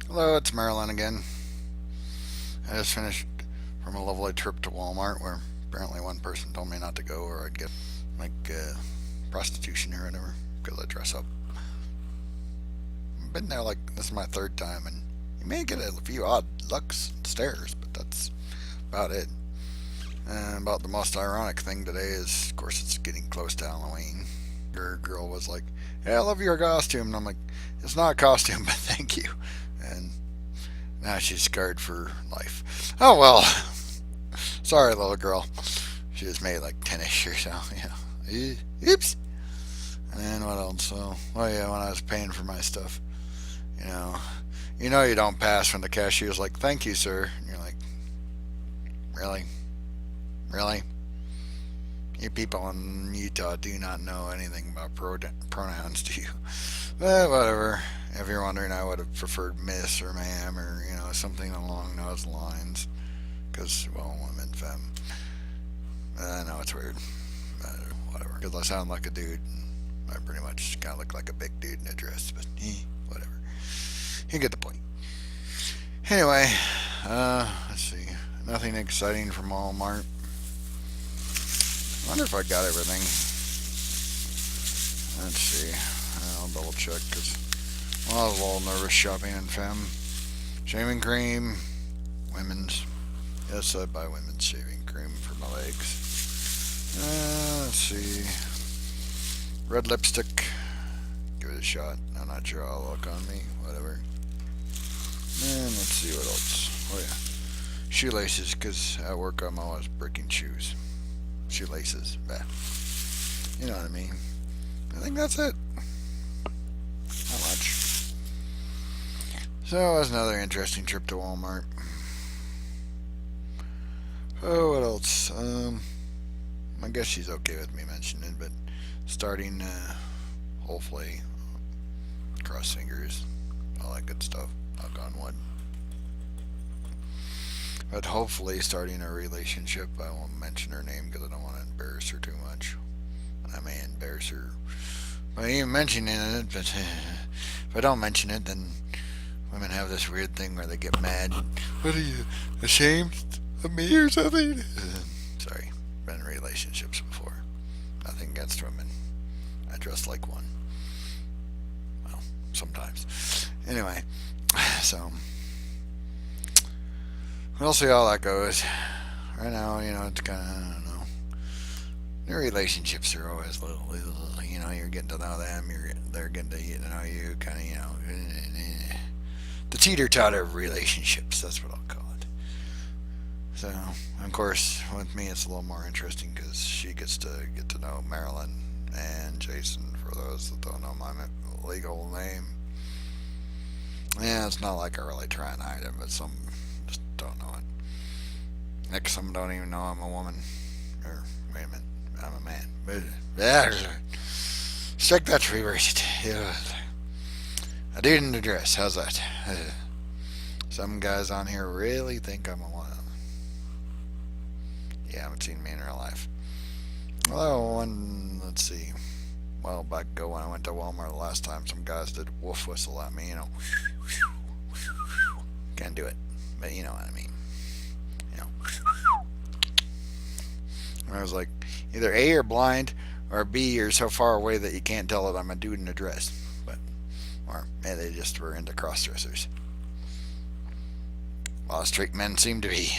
Hello, it's Marilyn again. I just finished from a lovely trip to Walmart where apparently one person told me not to go or I'd get like prostitution or whatever because I dress up. I've been there like this is my third time and you may get a few odd looks and stares, but that's about it. And about the most ironic thing today is, of course, it's getting close to Halloween. Your girl was like, "Hey, I love your costume," and I'm like, "It's not a costume, but thank you." And now she's scarred for life. Oh well. Sorry, little girl. She was made like 10ish or so. Yeah. Oops. And then what else? So, well, yeah, when I was paying for my stuff, you know, you don't pass when the cashier's like, "Thank you, sir." And you're like, "Really, really? You people in Utah do not know anything about pronouns, do you?" Whatever. If you're wondering, I would have preferred Miss or Ma'am or something along those lines. Because, well, I'm in femme. I know it's weird. Whatever. Because I sound like a dude. I pretty much kind of look like a big dude in a dress. But, whatever. You get the point. Anyway, let's see. Nothing exciting from Walmart. I wonder if I got everything. Let's see. I'll double check because I was a little nervous shopping in femme. Shaving cream, women's. Yes, I buy women's shaving cream for my legs. Let's see. Red lipstick. Give it a shot. I'm not sure how it'll look on me. Whatever. And let's see what else. Oh yeah. Shoelaces, because at work I'm always breaking shoes. Shoelaces. Bah. You know what I mean. I think that's it. Not much. So it was another interesting trip to Walmart. Oh, what else? I guess she's okay with me mentioning it, but starting, hopefully, cross fingers, all that good stuff. Knock on wood. But hopefully, starting a relationship. I won't mention her name because I don't want to embarrass her too much. I may embarrass her by even mentioning it, but if I don't mention it, then women have this weird thing where they get mad. What are you, ashamed of me or something? Sorry, been in relationships before. Nothing against women. I dress like one. Well, sometimes. Anyway, so we'll see how that goes. Right now, it's kind of, I don't know. Their relationships are always little, you're getting to know them, they're getting to know you, kind of, the teeter-totter of relationships, that's what I'll call it. So, of course, with me it's a little more interesting because she gets to get to know Marilyn and Jason, for those that don't know my legal name. Yeah, it's not like I really try and hide it, but some just don't know it. Next, some don't even know I'm a woman. Or, wait a minute, I'm a man. Yeah, strike that to reverse it. Yeah. A dude in a dress, how's that? Some guys on here really think I'm a woman. Yeah, I haven't seen me in real life. Well, let's see. A while back ago when I went to Walmart the last time, some guys did wolf whistle at me, Can't do it, but you know what I mean. You know. And I was like, either A, you're blind, or B, you're so far away that you can't tell that I'm a dude in a dress. Or maybe they just were into cross-dressers. A lot of straight men seem to be,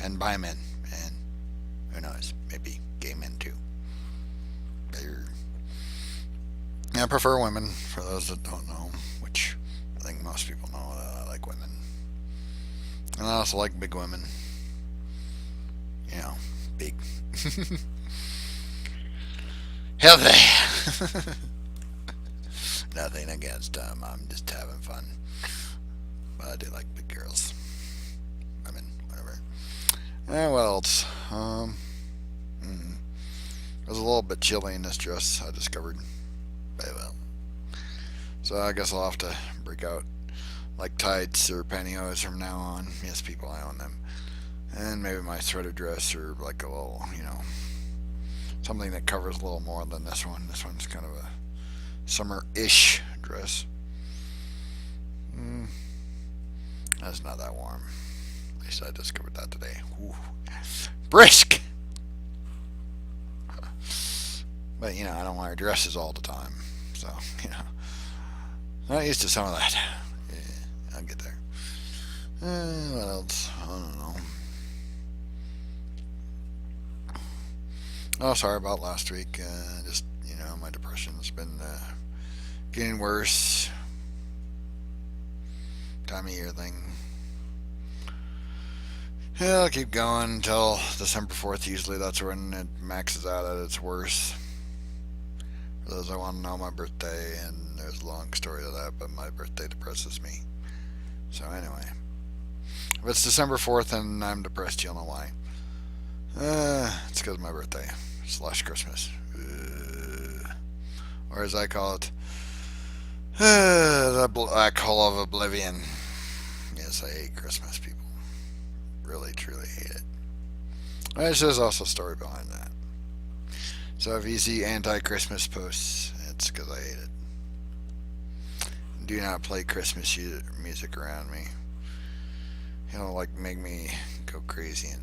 and bi men, and who knows, maybe gay men too. I prefer women, for those that don't know, which I think most people know that I like women. And I also like big women. Big. Healthy. Nothing against them, I'm just having fun. But I do like big girls. Women, whatever. What else? It was a little bit chilly in this dress, I discovered. But well. So I guess I'll have to break out like tights or pantyhose from now on. Yes, people, I own them. And maybe my sweater dress or like a little, something that covers a little more than this one. This one's kind of a summer-ish dress. It's not that warm. At least I discovered that today. Ooh. Brisk! But, I don't wear dresses all the time. So, not used to some of that. Yeah, I'll get there. What else? I don't know. Oh, sorry about last week. Just, my depression's been getting worse. Time of year thing. Yeah, I'll keep going until December 4th. Usually that's when it maxes out at its worst. For those that want to know, my birthday, and there's a long story to that, but my birthday depresses me. So anyway, if it's December 4th and I'm depressed, you'll know why. It's because of my birthday / Christmas. Or as I call it, the black hole of oblivion. Yes, I hate Christmas, people. Really, truly hate it. There's also a story behind that. So if you see anti-Christmas posts, it's because I hate it. Do not play Christmas music around me. Make me go crazy and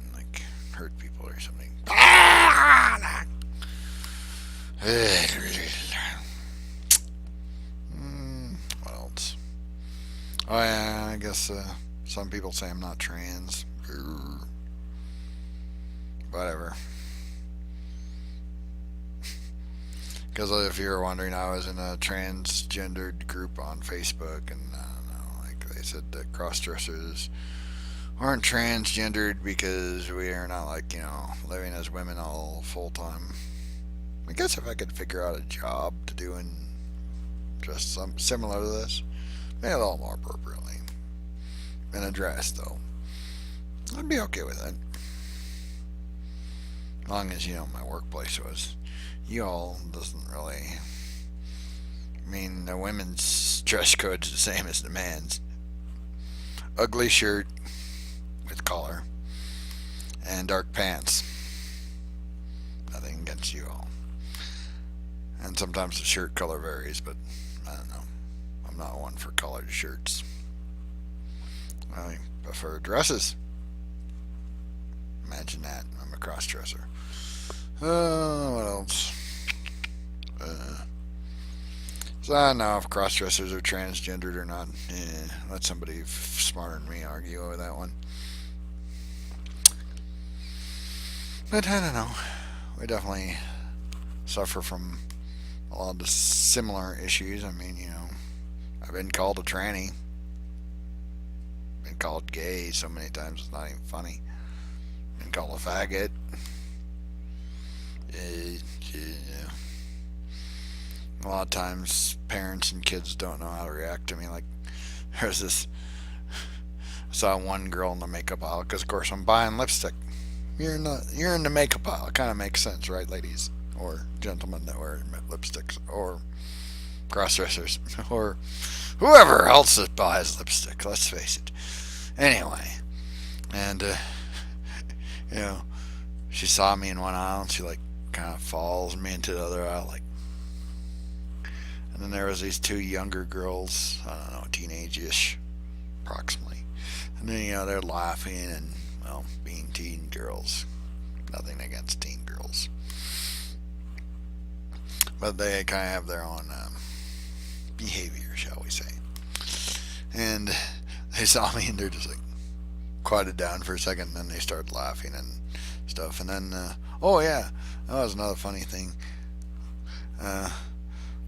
hurt people or something. What else? Oh yeah, I guess some people say I'm not trans. Whatever. Because if you were wondering, I was in a transgendered group on Facebook, and I don't know, they said that cross-dressers aren't transgendered because we are not living as women all full time. I guess if I could figure out a job to do and just something similar to this, maybe a little more appropriately, in a dress though, I'd be okay with it. As long as my workplace was. Y'all doesn't really mean the women's dress code's the same as the man's. Ugly shirt with collar and dark pants. Nothing against you all. And sometimes the shirt color varies, but I don't know. I'm not one for colored shirts. I prefer dresses. Imagine that. I'm a cross-dresser. What else? So I don't know if cross-dressers are transgendered or not. Let somebody smarter than me argue over that one. But I don't know. We definitely suffer from a lot of the similar issues. I mean, I've been called a tranny. Been called gay so many times it's not even funny. Been called a faggot. A lot of times parents and kids don't know how to react to me. There's this, I saw one girl in the makeup aisle, because of course I'm buying lipstick. You're in the makeup aisle. It kind of makes sense, right, ladies or gentlemen that wear lipsticks, or cross-dressers, or whoever else that buys lipstick, let's face it. Anyway, and she saw me in one aisle and she kind of follows me into the other aisle, and then there was these two younger girls, I don't know, teenage-ish, approximately, and then they're laughing and being teen girls. Nothing against teen girls, but they kind of have their own behavior, shall we say. And they saw me and they're just quieted down for a second, and then they started laughing and stuff. And then oh yeah, that was another funny thing.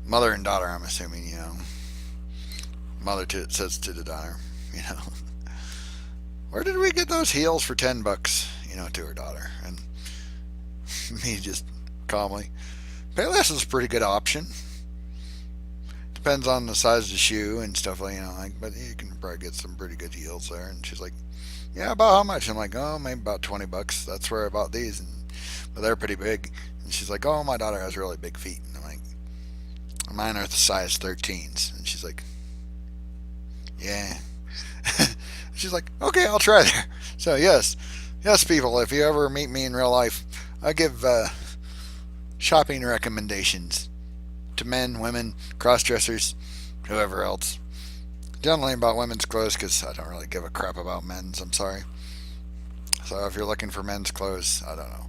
Mother and daughter, I'm assuming, mother says to the daughter, where did we get those heels for $10? To her daughter. And me just calmly, Payless is a pretty good option. Depends on the size of the shoe and stuff, but you can probably get some pretty good heels there. And she's like, yeah, about how much? I'm like, oh, maybe about $20. That's where I bought these, but they're pretty big. And she's like, oh, my daughter has really big feet. And I'm like, mine are the size 13s. And she's like, yeah. She's like, okay, I'll try there. So yes, people, if you ever meet me in real life, I give shopping recommendations to men, women, cross-dressers, whoever else. Generally about women's clothes because I don't really give a crap about men's. I'm sorry. So if you're looking for men's clothes, I don't know.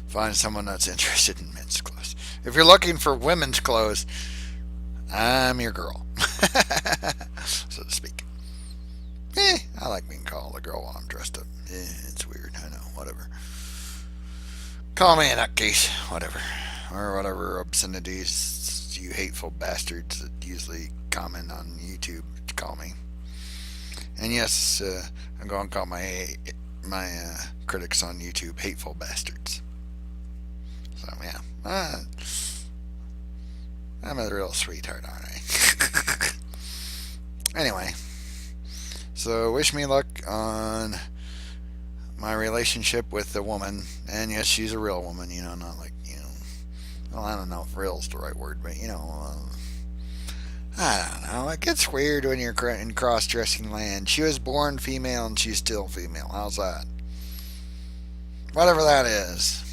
Find someone that's interested in men's clothes. If you're looking for women's clothes, I'm your girl, so to speak. I like being called a girl while I'm dressed up. It's weird. I know. Whatever. Call me a nutcase. Whatever. Or whatever obscenities you hateful bastards that usually comment on YouTube call me. And yes, I'm going to call my critics on YouTube hateful bastards. So yeah, I'm a real sweetheart, aren't I? Anyway, so wish me luck on my relationship with the woman. And yes, she's a real woman. Not like Well, I don't know if "real" is the right word, but I don't know. It gets weird when you're in cross-dressing land. She was born female and she's still female. How's that? Whatever that is.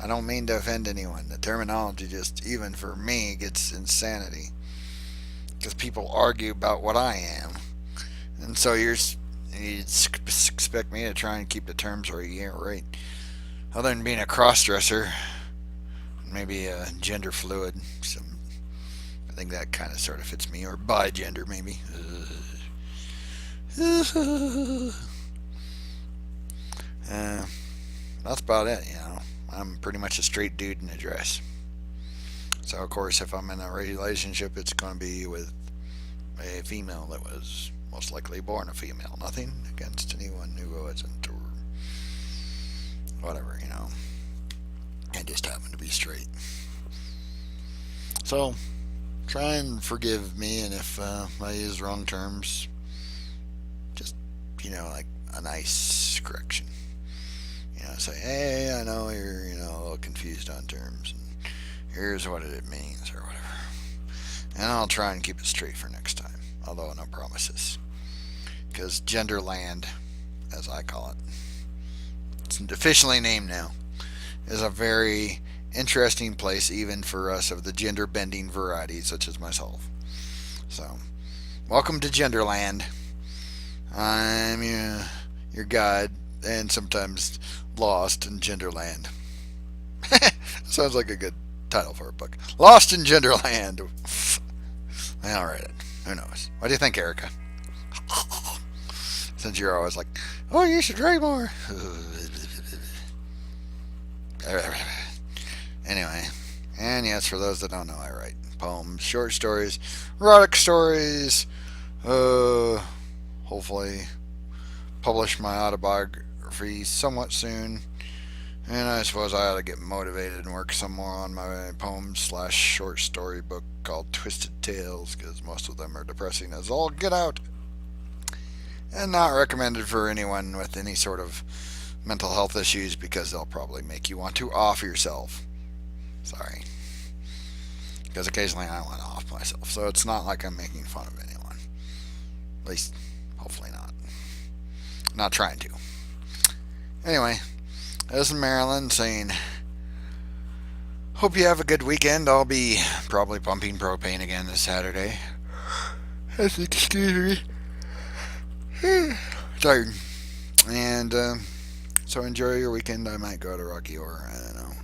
I don't mean to offend anyone. The terminology just, even for me, gets insanity. Because people argue about what I am. And so you expect me to try and keep the terms right. Yeah, right. Other than being a cross-dresser, maybe a gender fluid. I think that kind of sort of fits me. Or bi-gender, maybe. That's about it, I'm pretty much a straight dude in a dress. So, of course, if I'm in a relationship, it's going to be with a female that was most likely born a female. Nothing against anyone who wasn't, or whatever, I just happen to be straight. So, try and forgive me, and if I use wrong terms, just, like a nice correction. Say, hey, I know you're, a little confused on terms, and here's what it means, or whatever. And I'll try and keep it straight for next time, although no promises. Because Genderland, as I call it, it's officially named now, is a very interesting place, even for us of the gender-bending variety, such as myself. So, welcome to Genderland. I'm your guide, and sometimes lost in Genderland. Sounds like a good title for a book. Lost in Genderland. I'll write it. Who knows? What do you think, Erica? Since you're always like, oh, you should write more. Anyway, and yes, for those that don't know, I write poems, short stories, erotic stories, hopefully publish my autobiography somewhat soon. And I suppose I ought to get motivated and work some more on my poem/short story book called Twisted Tales, because most of them are depressing as all get out. And not recommended for anyone with any sort of mental health issues, because they'll probably make you want to off yourself. Sorry. Because occasionally I want to off myself. So it's not like I'm making fun of anyone. At least, hopefully not. Not trying to. Anyway, this is Marilyn saying, hope you have a good weekend. I'll be probably pumping propane again this Saturday. Excuse me. Tired. And so enjoy your weekend. I might go to Rocky Horror. I don't know.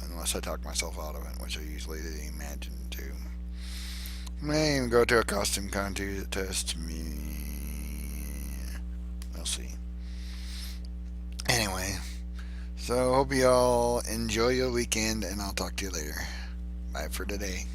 Unless I talk myself out of it, which I usually imagine to. May even go to a costume contest. We'll see. Anyway, so hope you all enjoy your weekend, and I'll talk to you later. Bye for today.